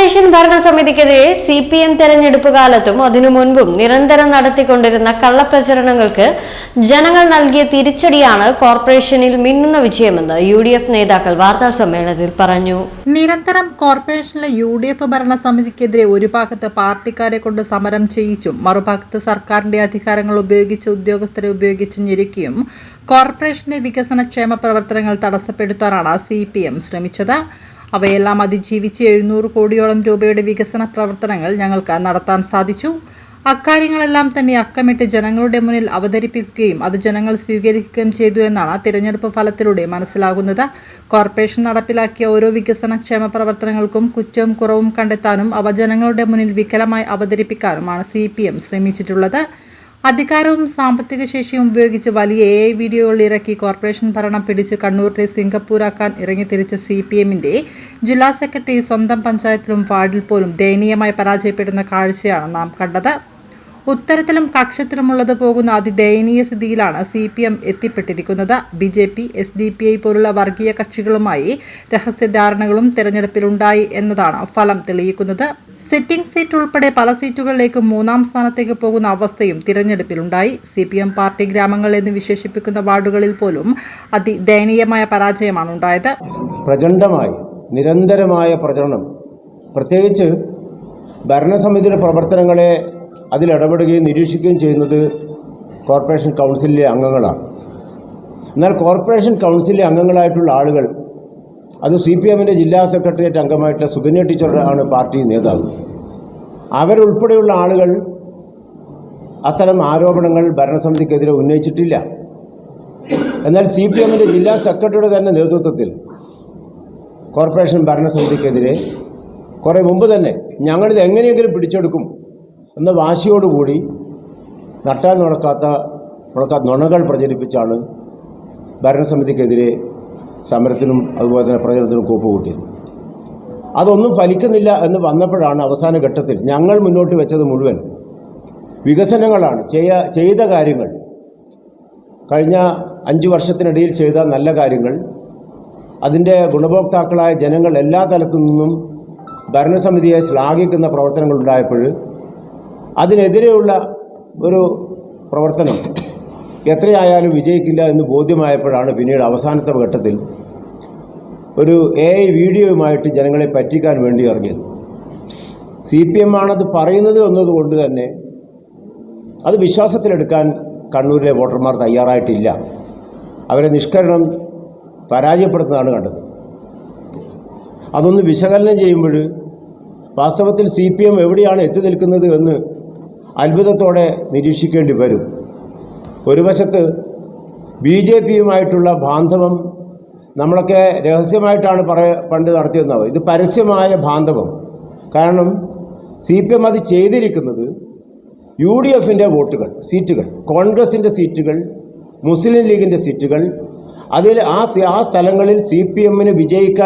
Corporation ഭരണസമിതിക്കെതിരെ CPM തെരഞ്ഞെടുപ്പ് കാലത്തും അതിനു മുൻപും നിരന്തരം നടത്തിക്കൊണ്ടിരുന്ന കള്ളപ്രചരണങ്ങൾക്ക് ജനങ്ങൾ നൽകിയ തിരിച്ചടിയാണ് കോർപ്പറേഷനിൽ മിന്നുന്ന വിജയമെന്ന് UDF നേതാക്കൾ വാർത്താസമ്മേളനത്തിൽ പറഞ്ഞു. നിരന്തരം കോർപ്പറേഷനിലെ UDF ഭരണസമിതിക്കെതിരെ ഒരു ഭാഗത്ത് പാർട്ടിക്കാരെ കൊണ്ട് സമരം ചെയ്യിച്ചും മറുഭാഗത്ത് സർക്കാരിന്റെ അധികാരങ്ങൾ ഉപയോഗിച്ച് ഉദ്യോഗസ്ഥരെ ഉപയോഗിച്ച് ഞെരുക്കിയും കോർപ്പറേഷന്റെ വികസനക്ഷേമ പ്രവർത്തനങ്ങൾ തടസ്സപ്പെടുത്താനാണ് CPM ശ്രമിച്ചത്. അവയെല്ലാം അതിജീവിച്ച് 700 കോടിയോളം രൂപയുടെ വികസന പ്രവർത്തനങ്ങൾ ഞങ്ങൾക്ക് നടത്താൻ സാധിച്ചു. അക്കാര്യങ്ങളെല്ലാം തന്നെ അക്കമിട്ട് ജനങ്ങളുടെ മുന്നിൽ അവതരിപ്പിക്കുകയും അത് ജനങ്ങൾ സ്വീകരിക്കുകയും ചെയ്തു എന്നാണ് തിരഞ്ഞെടുപ്പ് ഫലത്തിലൂടെ മനസ്സിലാകുന്നത്. കോർപ്പറേഷൻ നടപ്പിലാക്കിയ ഓരോ വികസനക്ഷേമ പ്രവർത്തനങ്ങൾക്കും കുറ്റവും കുറവും കണ്ടെത്താനും അവ ജനങ്ങളുടെ മുന്നിൽ വികലമായി അവതരിപ്പിക്കാനുമാണ് CPM ശ്രമിച്ചിട്ടുള്ളത്. അധികാരവും സാമ്പത്തിക ശേഷിയും ഉപയോഗിച്ച് വലിയ AI വീഡിയോകൾ ഇറക്കി കോർപ്പറേഷൻ ഭരണം പിടിച്ച് കണ്ണൂരിനെ സിംഗപ്പൂരാക്കാൻ ഇറങ്ങിത്തിരിച്ച CPMന്റെ ജില്ലാ സെക്രട്ടറി സ്വന്തം പഞ്ചായത്തിലും വാർഡിൽ പോലും ദയനീയമായി പരാജയപ്പെടുന്ന കാഴ്ചയാണ് നാം കണ്ടത്. ഉത്തരത്തിലും കക്ഷത്തിലുമുള്ളത് പോകുന്ന അതിദയനീയ സ്ഥിതിയിലാണ് CPM എത്തിപ്പെട്ടിരിക്കുന്നത്. BJP, SDPI പോലുള്ള വർഗീയ കക്ഷികളുമായി രഹസ്യധാരണകളും തെരഞ്ഞെടുപ്പിലുണ്ടായി എന്നതാണ് ഫലം തെളിയിക്കുന്നത്. സിറ്റിംഗ് സീറ്റ് ഉൾപ്പെടെ പല സീറ്റുകളിലേക്കും 3ാം സ്ഥാനത്തേക്ക് പോകുന്ന അവസ്ഥയും തിരഞ്ഞെടുപ്പിലുണ്ടായി. CPM പാർട്ടി ഗ്രാമങ്ങൾ എന്ന് വിശേഷിപ്പിക്കുന്ന വാർഡുകളിൽ പോലും അതിദയനീയമായ പരാജയമാണ് ഉണ്ടായത്. പ്രചണ്ഡമായി നിരന്തരമായ പ്രചരണം, പ്രത്യേകിച്ച് ഭരണസമിതിയുടെ പ്രവർത്തനങ്ങളെ അതിലിടപെടുകയും നിരീക്ഷിക്കുകയും ചെയ്യുന്നത് കോർപ്പറേഷൻ കൗൺസിലിലെ അംഗങ്ങളാണ്. എന്നാൽ കോർപ്പറേഷൻ കൗൺസിലിലെ അംഗങ്ങളായിട്ടുള്ള ആളുകൾ, അത് CPMന്റെ ജില്ലാ സെക്രട്ടേറിയറ്റ് അംഗമായിട്ടുള്ള സുകന്യ ടീച്ചറാണ് പാർട്ടി നേതാവ്. അവരുൾപ്പെടെയുള്ള ആളുകൾ അത്തരം ആരോപണങ്ങൾ ഭരണസമിതിക്കെതിരെ ഉന്നയിച്ചിട്ടില്ല. എന്നാൽ CPMന്റെ ജില്ലാ സെക്രട്ടറിയുടെ തന്നെ നേതൃത്വത്തിൽ കോർപ്പറേഷൻ ഭരണസമിതിക്കെതിരെ കുറേ മുമ്പ് തന്നെ ഞങ്ങളിത് എങ്ങനെയെങ്കിലും പിടിച്ചെടുക്കും എന്ന വാശിയോടുകൂടി നട്ടാൽ നടക്കാത്ത നുണകൾ പ്രചരിപ്പിച്ചാണ് ഭരണസമിതിക്കെതിരെ സമരത്തിനും അതുപോലെ തന്നെ പ്രചരണത്തിനും കോപ്പ് കൂട്ടിയത്. അതൊന്നും ഫലിക്കുന്നില്ല എന്ന് വന്നപ്പോഴാണ് അവസാന ഘട്ടത്തിൽ ഞങ്ങൾ മുന്നോട്ട് വെച്ചത് മുഴുവൻ വികസനങ്ങളാണ്, ചെയ്ത കാര്യങ്ങൾ, കഴിഞ്ഞ 5 വർഷത്തിനിടയിൽ ചെയ്ത നല്ല കാര്യങ്ങൾ, അതിൻ്റെ ഗുണഭോക്താക്കളായ ജനങ്ങൾ എല്ലാ തലത്തു നിന്നും ഭരണസമിതിയെ ശ്ലാഘിക്കുന്ന പ്രവർത്തനങ്ങളുണ്ടായപ്പോൾ അതിനെതിരെയുള്ള ഒരു പ്രവർത്തനം എത്രയായാലും വിജയിക്കില്ല എന്ന് ബോധ്യമായപ്പോഴാണ് പിന്നീട് അവസാനത്തെ ഘട്ടത്തിൽ ഒരു AI വീഡിയോയുമായിട്ട് ജനങ്ങളെ പറ്റിക്കാൻ വേണ്ടി ഇറങ്ങിയത്. CPM ആണത് പറയുന്നത് എന്നതുകൊണ്ട് തന്നെ അത് വിശ്വാസത്തിലെടുക്കാൻ കണ്ണൂരിലെ വോട്ടർമാർ തയ്യാറായിട്ടില്ല. അവരെ നിഷ്കരണം പരാജയപ്പെടുത്തുന്നതാണ് കണ്ടത്. അതൊന്ന് വിശകലനം ചെയ്യുമ്പോൾ വാസ്തവത്തിൽ CPM എവിടെയാണ് എത്തി നിൽക്കുന്നത് എന്ന് അത്ഭുതത്തോടെ നിരീക്ഷിക്കേണ്ടി വരും. ഒരു വശത്ത് BJPയുമായിട്ടുള്ള ബാന്ധവം നമ്മളൊക്കെ രഹസ്യമായിട്ടാണ് പണ്ട് നടത്തിയെന്നാവും. ഇത് പരസ്യമായ ബാന്ധവം. കാരണം CPM അത് ചെയ്തിരിക്കുന്നത് UDFന്റെ വോട്ടുകൾ, സീറ്റുകൾ, കോൺഗ്രസിൻ്റെ സീറ്റുകൾ, മുസ്ലിം ലീഗിൻ്റെ സീറ്റുകൾ, അതിൽ ആ സ്ഥലങ്ങളിൽ CPMന് വിജയിക്കാൻ